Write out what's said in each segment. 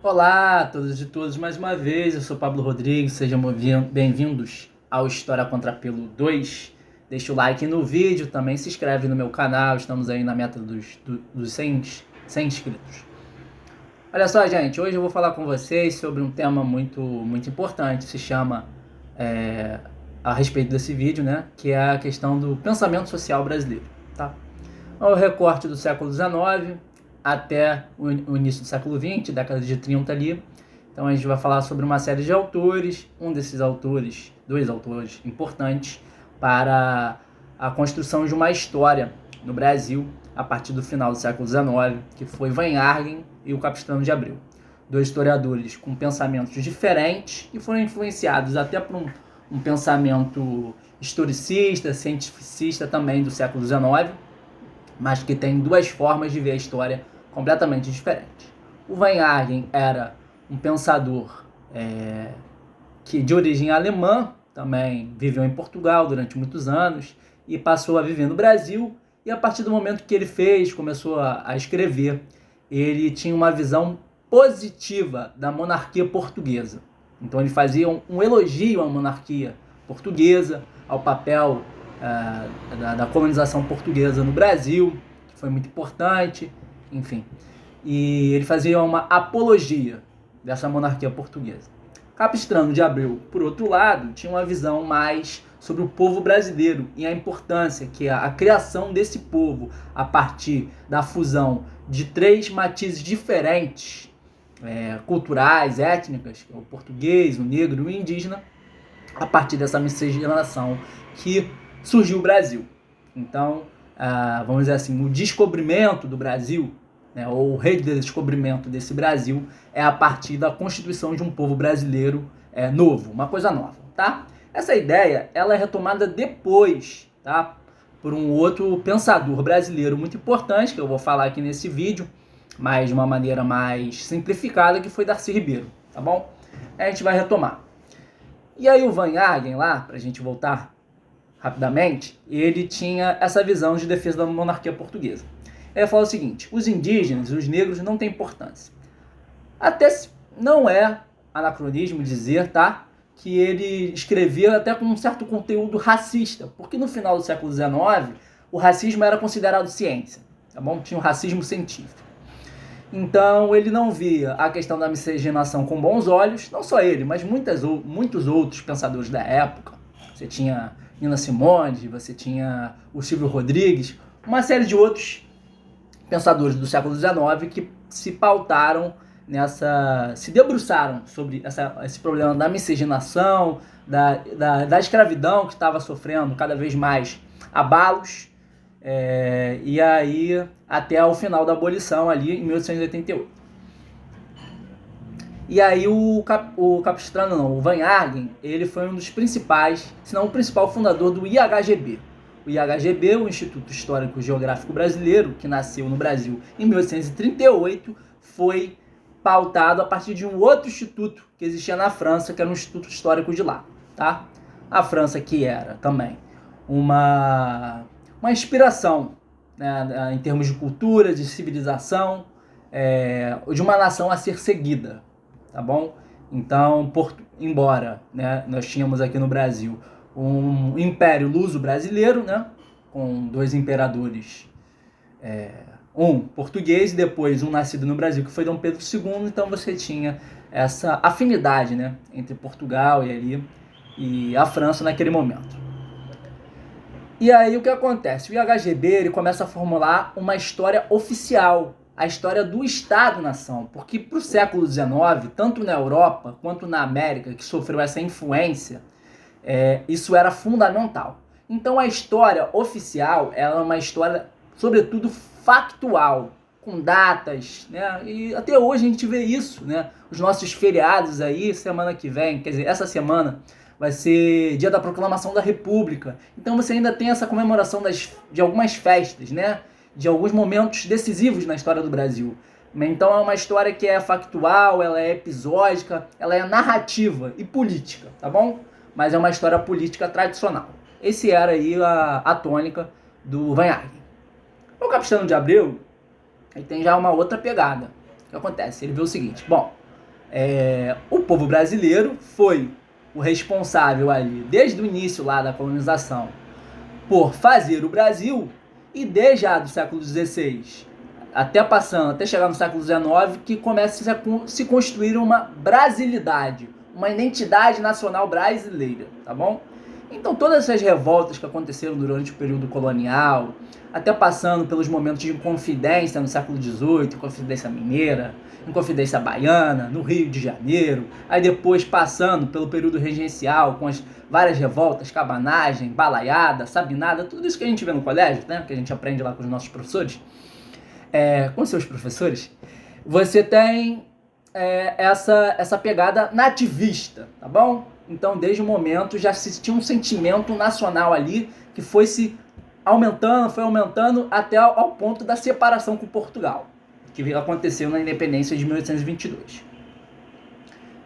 Olá a todos e todas mais uma vez, eu sou Pablo Rodrigues, sejam bem-vindos ao História Contrapelo 2. Deixa o like no vídeo, também se inscreve no meu canal, estamos aí na meta dos 100 inscritos. Olha só, gente, hoje eu vou falar com vocês sobre um tema muito importante, se chama, a respeito desse vídeo, né, que é a questão do pensamento social brasileiro, tá? É o recorte do século XIX até o início do século XX, década de 30 ali. Então a gente vai falar sobre uma série de autores, um desses autores, dois autores importantes para a construção de uma história no Brasil a partir do final do século XIX, que foi Van Argen e o Capistrano de Abreu. Dois historiadores com pensamentos diferentes e foram influenciados até por um pensamento historicista, cientificista também do século XIX, mas que tem duas formas de ver a história completamente diferentes. O Van Argen era um pensador que de origem alemã, também viveu em Portugal durante muitos anos e passou a viver no Brasil, e a partir do momento que ele começou a escrever, ele tinha uma visão positiva da monarquia portuguesa. Então ele fazia um elogio à monarquia portuguesa, ao papel da colonização portuguesa no Brasil, que foi muito importante, enfim. E ele fazia uma apologia dessa monarquia portuguesa. Capistrano de Abreu, por outro lado, tinha uma visão mais sobre o povo brasileiro e a importância que a criação desse povo a partir da fusão de três matizes diferentes, culturais, étnicas, o português, o negro e o indígena, a partir dessa miscigenação que surgiu o Brasil. Então, vamos dizer assim, o descobrimento do Brasil, né, ou o redescobrimento desse Brasil, é a partir da constituição de um povo brasileiro novo, uma coisa nova, tá? Essa ideia, ela é retomada depois, tá, por um outro pensador brasileiro muito importante, que eu vou falar aqui nesse vídeo, mas de uma maneira mais simplificada, que foi Darcy Ribeiro, tá bom? A gente vai retomar. E aí o Van Argen lá, pra gente voltar rapidamente, ele tinha essa visão de defesa da monarquia portuguesa. Ele falou o seguinte: os indígenas, os negros não têm importância. Até não é anacronismo dizer, tá, que ele escrevia até com um certo conteúdo racista, porque no final do século XIX o racismo era considerado ciência, tá bom? Tinha o racismo científico. Então ele não via a questão da miscigenação com bons olhos, não só ele, mas muitos outros pensadores da época. Você tinha Nina Simone, você tinha o Silvio Rodrigues, uma série de outros pensadores do século XIX que se pautaram se debruçaram sobre esse problema da miscigenação, da escravidão que estava sofrendo cada vez mais abalos, e aí até o final da abolição ali em 1888. E aí o Van Argen, ele foi um dos principais, se não o principal fundador do IHGB. O IHGB, o Instituto Histórico Geográfico Brasileiro, que nasceu no Brasil em 1838, foi pautado a partir de um outro instituto que existia na França, que era um instituto histórico de lá, tá? A França, que era também uma inspiração, né, em termos de cultura, de civilização, de uma nação a ser seguida, tá bom? Então, embora, né, nós tínhamos aqui no Brasil um império luso-brasileiro, né, com dois imperadores, um português e depois um nascido no Brasil, que foi Dom Pedro II, então você tinha essa afinidade, né, entre Portugal e a França naquele momento. E aí o que acontece? O IHGB ele começa a formular uma história oficial, a história do Estado-nação, porque para o século XIX, tanto na Europa quanto na América, que sofreu essa influência, isso era fundamental. Então a história oficial ela é uma história, sobretudo, factual, com datas, né? E até hoje a gente vê isso, né? Os nossos feriados aí, semana que vem, quer dizer, essa semana vai ser dia da proclamação da República. Então você ainda tem essa comemoração de algumas festas, né? De alguns momentos decisivos na história do Brasil. Então é uma história que é factual, ela é episódica, ela é narrativa e política, tá bom? Mas é uma história política tradicional. Esse era aí a tônica do Van Argen. O Capistrano de Abreu, ele tem já uma outra pegada. O que acontece? Ele vê o seguinte: bom, O povo brasileiro foi o responsável ali, desde o início lá da colonização, por fazer o Brasil, e desde do século XVI, até chegar no século XIX, que começa a se construir uma brasilidade, uma identidade nacional brasileira, tá bom? Então todas essas revoltas que aconteceram durante o período colonial, até passando pelos momentos de Inconfidência no século XVIII, Inconfidência Mineira, Inconfidência Baiana, no Rio de Janeiro, aí depois passando pelo período regencial, com as várias revoltas, cabanagem, balaiada, sabinada, tudo isso que a gente vê no colégio, né, que a gente aprende lá com os nossos professores, com seus professores, você tem essa pegada nativista, tá bom? Então, desde o momento, já se tinha um sentimento nacional ali que foi aumentando até ao ponto da separação com Portugal, que aconteceu na independência de 1822.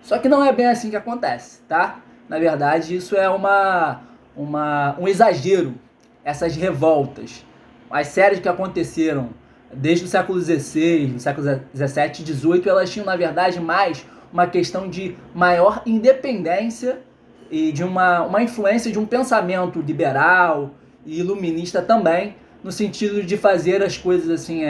Só que não é bem assim que acontece, tá? Na verdade, isso é um exagero, essas revoltas. As séries que aconteceram desde o século XVI, no século XVII e XVIII, elas tinham, na verdade, mais uma questão de maior independência e de uma influência de um pensamento liberal e iluminista também, no sentido de fazer as coisas assim,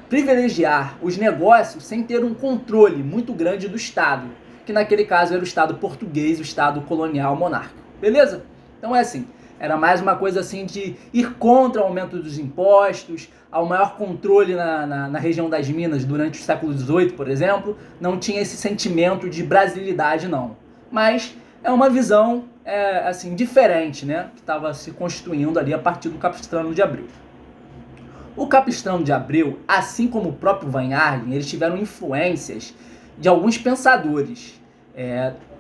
privilegiar os negócios sem ter um controle muito grande do Estado, que naquele caso era o Estado português, o Estado colonial monárquico. Beleza? Então é assim, era mais uma coisa assim de ir contra o aumento dos impostos, ao maior controle na região das Minas durante o século XVIII, por exemplo, não tinha esse sentimento de brasilidade, não. Mas é uma visão assim, diferente, né, que estava se constituindo ali a partir do Capistrano de Abreu. O Capistrano de Abreu, assim como o próprio Van Argen, eles tiveram influências de alguns pensadores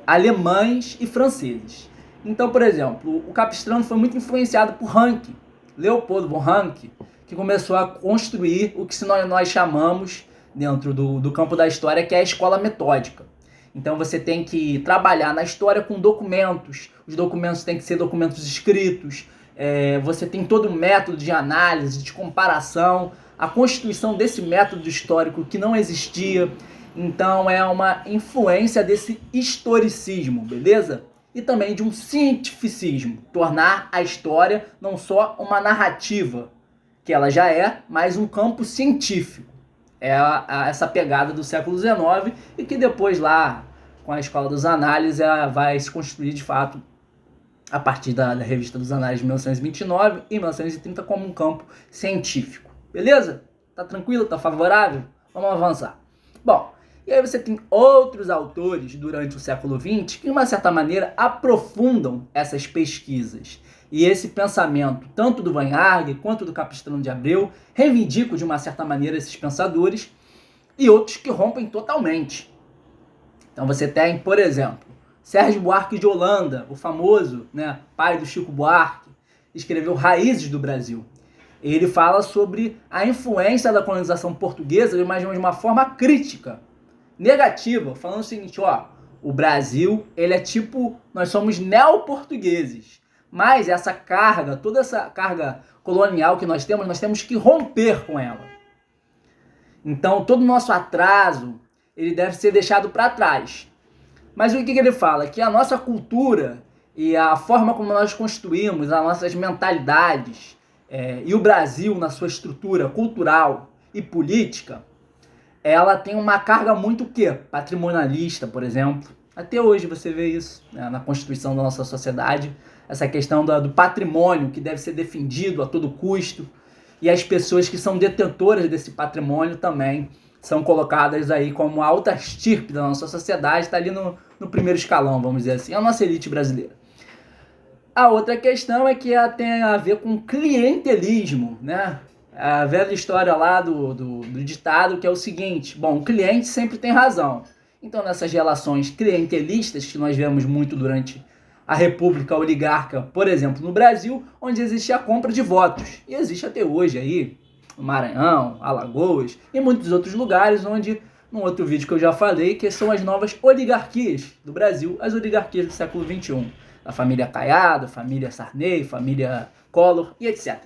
alemães e franceses. Então, por exemplo, o Capistrano foi muito influenciado por Ranke, Leopoldo von Ranke, que começou a construir o que nós chamamos, dentro do campo da história, que é a escola metódica. Então você tem que trabalhar na história com documentos, os documentos têm que ser documentos escritos, você tem todo um método de análise, de comparação, a constituição desse método histórico que não existia. Então é uma influência desse historicismo, beleza? E também de um cientificismo, tornar a história não só uma narrativa, que ela já mas um campo científico. Essa pegada do século XIX e que depois lá, com a Escola dos Análises, vai se construir de fato a partir da Revista dos Análises de 1929 e 1930 como um campo científico. Beleza? Tá tranquilo? Tá favorável? Vamos avançar. Bom, e aí você tem outros autores durante o século XX que, de uma certa maneira, aprofundam essas pesquisas. E esse pensamento, tanto do Van Argen quanto do Capistrano de Abreu, reivindicam de uma certa maneira esses pensadores, e outros que rompem totalmente. Então você tem, por exemplo, Sérgio Buarque de Holanda, o famoso, né, pai do Chico Buarque, escreveu Raízes do Brasil. Ele fala sobre a influência da colonização portuguesa, mas de uma forma crítica, negativa, falando o seguinte, o Brasil, ele é tipo, nós somos neoportugueses. Mas essa carga, toda essa carga colonial que nós temos que romper com ela. Então, todo o nosso atraso, ele deve ser deixado para trás. Mas o que ele fala? Que a nossa cultura e a forma como nós construímos as nossas mentalidades e o Brasil na sua estrutura cultural e política, ela tem uma carga muito patrimonialista, por exemplo. Até hoje você vê isso, né, na constituição da nossa sociedade, essa questão do patrimônio que deve ser defendido a todo custo, e as pessoas que são detentoras desse patrimônio também são colocadas aí como alta estirpe da nossa sociedade, está ali no primeiro escalão, vamos dizer assim, a nossa elite brasileira. A outra questão é que ela tem a ver com clientelismo, né? A velha história lá do ditado, que é o seguinte, bom, o cliente sempre tem razão. Então, nessas relações clientelistas que nós vemos muito durante a República Oligarca, por exemplo, no Brasil, onde existe a compra de votos. E existe até hoje aí, no Maranhão, Alagoas e muitos outros lugares onde, num outro vídeo que eu já falei, que são as novas oligarquias do Brasil, as oligarquias do século XXI. A família Caiado, família Sarney, família Collor e etc.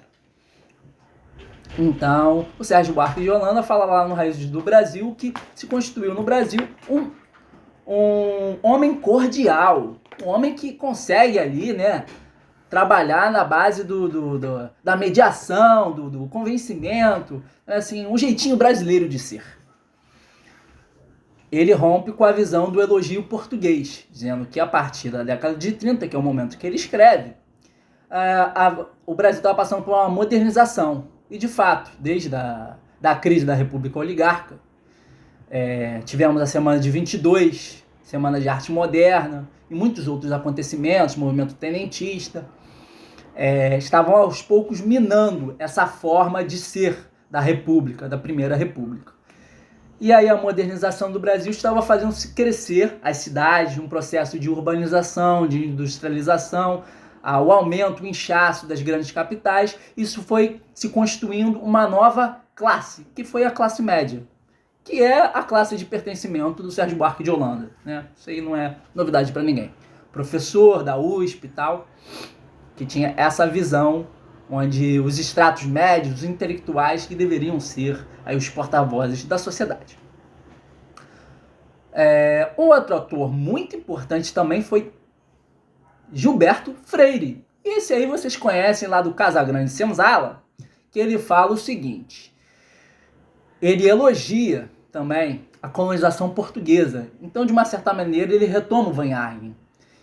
Então, o Sérgio Buarque de Holanda fala lá no Raízes do Brasil que se constituiu no Brasil um homem cordial, um homem que consegue ali, né, trabalhar na base da mediação, do convencimento, assim, um jeitinho brasileiro de ser. Ele rompe com a visão do elogio português, dizendo que a partir da década de 30, que é o momento que ele escreve, o Brasil estava passando por uma modernização. E, de fato, desde da crise da República Oligarca, tivemos a Semana de 22, Semana de Arte Moderna e muitos outros acontecimentos, movimento tenentista, estavam aos poucos minando essa forma de ser da República, da Primeira República. E aí a modernização do Brasil estava fazendo-se crescer as cidades, um processo de urbanização, de industrialização, o aumento, o inchaço das grandes capitais. Isso foi se constituindo uma nova classe, que foi a classe média, que é a classe de pertencimento do Sérgio Buarque de Holanda, né? Isso aí não é novidade para ninguém. Professor da USP e tal, que tinha essa visão onde os estratos médios, os intelectuais, que deveriam ser aí os porta-vozes da sociedade. Um outro autor muito importante também foi Gilberto Freire. Esse aí vocês conhecem lá do Casagrande Senzala, que ele fala o seguinte: ele elogia também a colonização portuguesa. Então, de uma certa maneira, ele retoma o Van Yaren.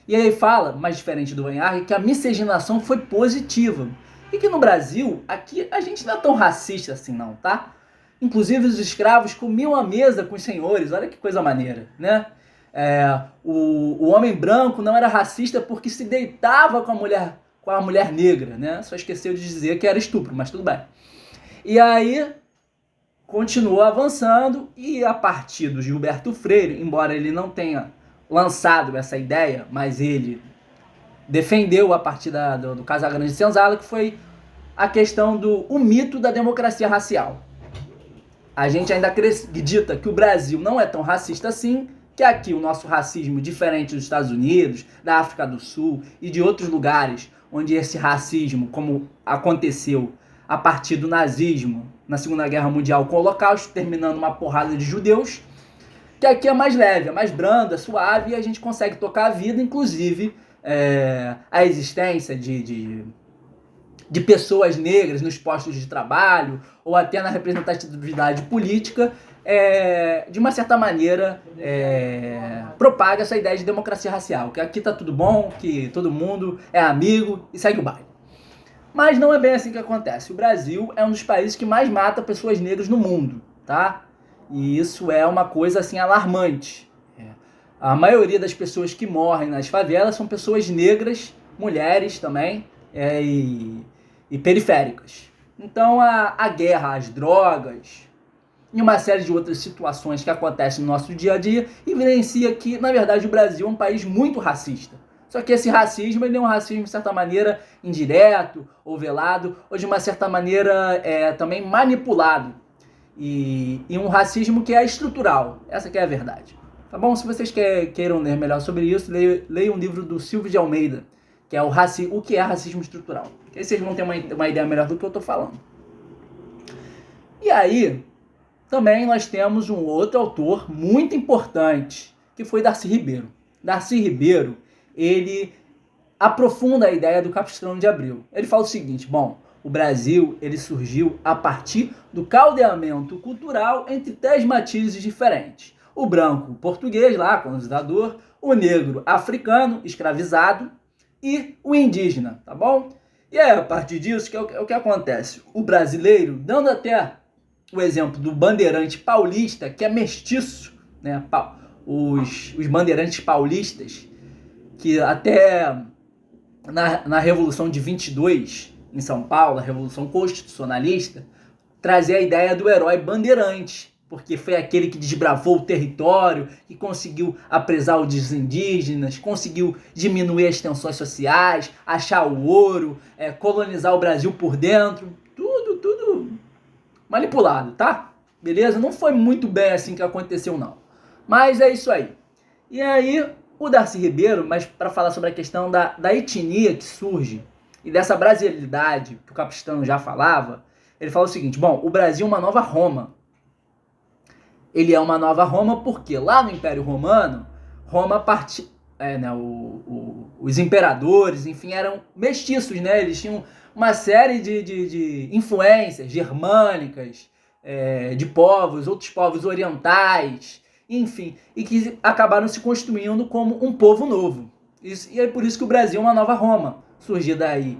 E aí ele fala, mais diferente do Van Yaren, que a miscigenação foi positiva. E que no Brasil, aqui, a gente não é tão racista assim não, tá? Inclusive os escravos comiam à mesa com os senhores, olha que coisa maneira, né? O homem branco não era racista porque se deitava com a mulher negra, né? Só esqueceu de dizer que era estupro, mas tudo bem. E aí continuou avançando e a partir do Gilberto Freire, embora ele não tenha lançado essa ideia, mas ele defendeu a partir do Casagrande Senzala, que foi a questão o mito da democracia racial. A gente ainda acredita que o Brasil não é tão racista assim, que aqui o nosso racismo, diferente dos Estados Unidos, da África do Sul e de outros lugares, onde esse racismo, como aconteceu a partir do nazismo na Segunda Guerra Mundial com o Holocausto, terminando uma porrada de judeus, que aqui é mais leve, é mais brando, é suave e a gente consegue tocar a vida, inclusive a existência de pessoas negras nos postos de trabalho ou até na representatividade política, de uma certa maneira propaga essa ideia de democracia racial, que aqui tá tudo bom, que todo mundo é amigo e segue o baile. Mas não é bem assim que acontece. O Brasil é um dos países que mais mata pessoas negras no mundo, tá? E isso é uma coisa assim alarmante. A maioria das pessoas que morrem nas favelas são pessoas negras, mulheres também, e periféricas. Então a guerra, as drogas e uma série de outras situações que acontecem no nosso dia a dia evidencia que, na verdade, o Brasil é um país muito racista. Só que esse racismo ele é um racismo, de certa maneira, indireto ou velado, ou de uma certa maneira também manipulado. E um racismo que é estrutural. Essa que é a verdade. Tá bom? Se vocês queiram ler melhor sobre isso, leiam um livro do Silvio de Almeida, que é o que é racismo estrutural. Que aí vocês vão ter uma ideia melhor do que eu estou falando. E aí, também nós temos um outro autor muito importante, que foi Darcy Ribeiro. Darcy Ribeiro, ele aprofunda a ideia do Capistrano de Abreu. Ele fala o seguinte: bom, o Brasil ele surgiu a partir do caldeamento cultural entre 3 matizes diferentes. O branco português, lá, colonizador, o negro africano, escravizado, e o indígena, tá bom? E aí, a partir disso, o que acontece? O brasileiro, dando até o exemplo do bandeirante paulista, que é mestiço, né? Os bandeirantes paulistas, que até na Revolução de 22, em São Paulo, a Revolução Constitucionalista, trazia a ideia do herói bandeirante, porque foi aquele que desbravou o território, que conseguiu apresar os indígenas, conseguiu diminuir as tensões sociais, achar o ouro, colonizar o Brasil por dentro, tudo manipulado, tá? Beleza? Não foi muito bem assim que aconteceu, não. Mas é isso aí. E aí, o Darcy Ribeiro, mas para falar sobre a questão da etnia que surge e dessa brasilidade que o Capistrano já falava, ele fala o seguinte: bom, o Brasil é uma nova Roma. Ele é uma nova Roma porque lá no Império Romano, Roma né, os imperadores, enfim, eram mestiços, né? Eles tinham uma série de influências germânicas, de outros povos orientais, enfim, e que acabaram se construindo como um povo novo. E é por isso que o Brasil é uma nova Roma, surgida aí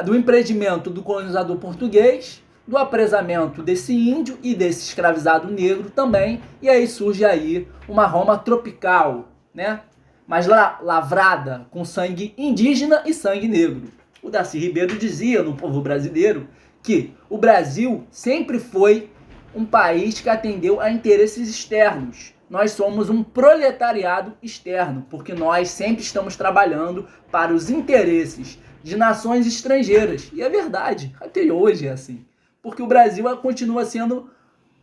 do empreendimento do colonizador português, do apresamento desse índio e desse escravizado negro também, e aí surge aí uma Roma tropical, né? Mas lavrada com sangue indígena e sangue negro. O Darcy Ribeiro dizia no Povo Brasileiro que o Brasil sempre foi um país que atendeu a interesses externos. Nós somos um proletariado externo, porque nós sempre estamos trabalhando para os interesses de nações estrangeiras. E é verdade, até hoje é assim. Porque o Brasil continua sendo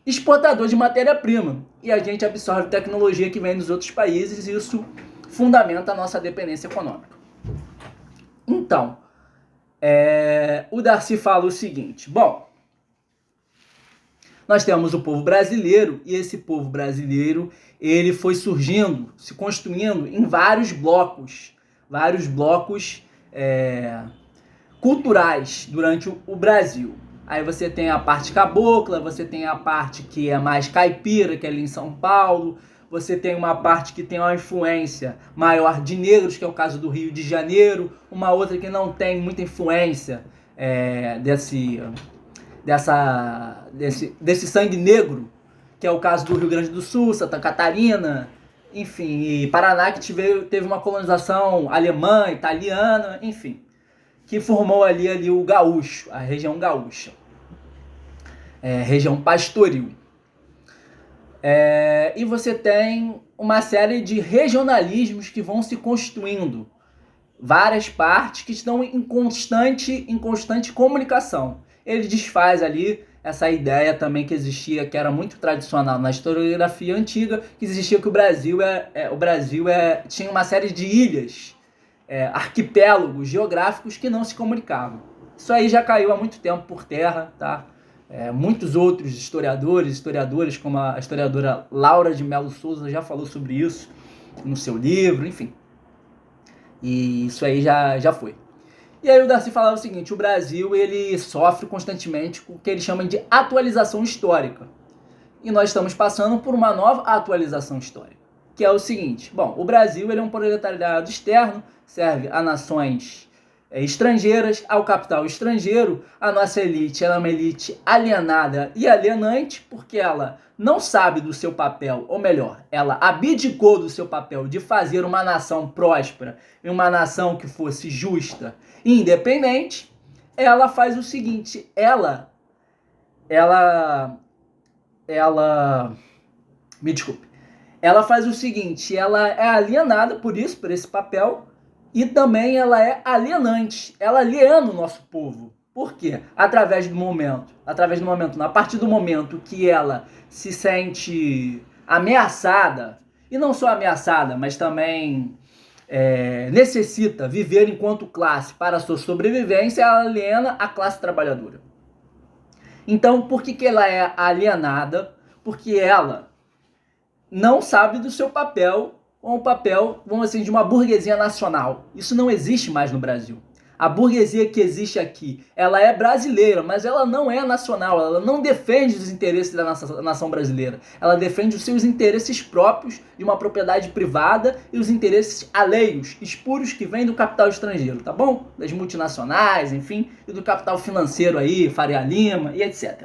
exportador de matéria-prima. E a gente absorve tecnologia que vem dos outros países e isso fundamenta a nossa dependência econômica. Então, o Darcy fala o seguinte, bom, nós temos o povo brasileiro e esse povo brasileiro ele foi surgindo, se construindo em vários blocos culturais durante o Brasil. Aí você tem a parte cabocla, você tem a parte que é mais caipira, que é ali em São Paulo, você tem uma parte que tem uma influência maior de negros, que é o caso do Rio de Janeiro, uma outra que não tem muita influência desse sangue negro, que é o caso do Rio Grande do Sul, Santa Catarina, enfim, e Paraná, que teve uma colonização alemã, italiana, enfim, que formou ali o gaúcho, a região gaúcha, região pastoril. E você tem uma série de regionalismos que vão se constituindo, várias partes que estão em constante comunicação. Ele desfaz ali essa ideia também que existia, que era muito tradicional na historiografia antiga, que existia que o Brasil tinha uma série de ilhas, arquipélagos geográficos que não se comunicavam. Isso aí já caiu há muito tempo por terra, tá? Muitos outros historiadoras, como a historiadora Laura de Melo Souza já falou sobre isso no seu livro, enfim. E isso aí já foi. E aí o Darcy falava o seguinte, o Brasil ele sofre constantemente com o que eles chamam de atualização histórica. E nós estamos passando por uma nova atualização histórica, que é o seguinte, bom, o Brasil ele é um proletariado externo, serve a nações estrangeiras, ao capital estrangeiro. A nossa elite ela é uma elite alienada e alienante, porque ela não sabe do seu papel, ou melhor, ela abdicou do seu papel de fazer uma nação próspera e uma nação que fosse justa e independente. Ela faz o seguinte, me desculpe, ela faz o seguinte, ela é alienada por esse papel, e também ela é alienante, ela aliena o nosso povo. Por quê? A partir do momento que ela se sente ameaçada, e não só ameaçada, mas também necessita viver enquanto classe para a sua sobrevivência, ela aliena a classe trabalhadora. Então, por que ela é alienada? Porque ela não sabe do seu papel, ou o papel, vamos dizer, de uma burguesia nacional. Isso não existe mais no Brasil. A burguesia que existe aqui, ela é brasileira, mas ela não é nacional, ela não defende os interesses da nação brasileira. Ela defende os seus interesses próprios de uma propriedade privada e os interesses alheios, espúrios que vêm do capital estrangeiro, tá bom? Das multinacionais, enfim, e do capital financeiro aí, Faria Lima e etc.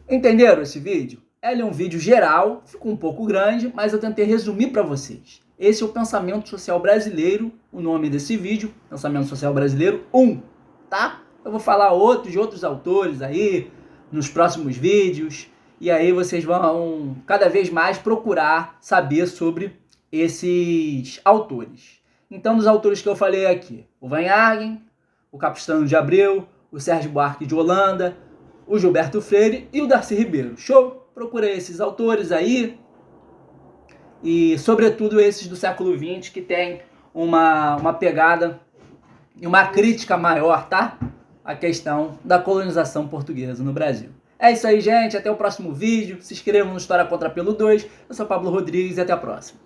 Entenderam esse vídeo? Ele é um vídeo geral, ficou um pouco grande, mas eu tentei resumir para vocês. Esse é o Pensamento Social Brasileiro, o nome desse vídeo, Pensamento Social Brasileiro 1, tá? Eu vou falar de outros autores aí, nos próximos vídeos, e aí vocês vão cada vez mais procurar saber sobre esses autores. Então, dos autores que eu falei aqui, o Van Hagen, o Capistrano de Abreu, o Sérgio Buarque de Holanda, o Gilberto Freire e o Darcy Ribeiro. Show? Procurei esses autores aí, e sobretudo esses do século XX, que tem uma pegada e uma crítica maior, tá? A questão da colonização portuguesa no Brasil. É isso aí, gente. Até o próximo vídeo. Se inscrevam no História Contra Pelo 2. Eu sou Pablo Rodrigues e até a próxima.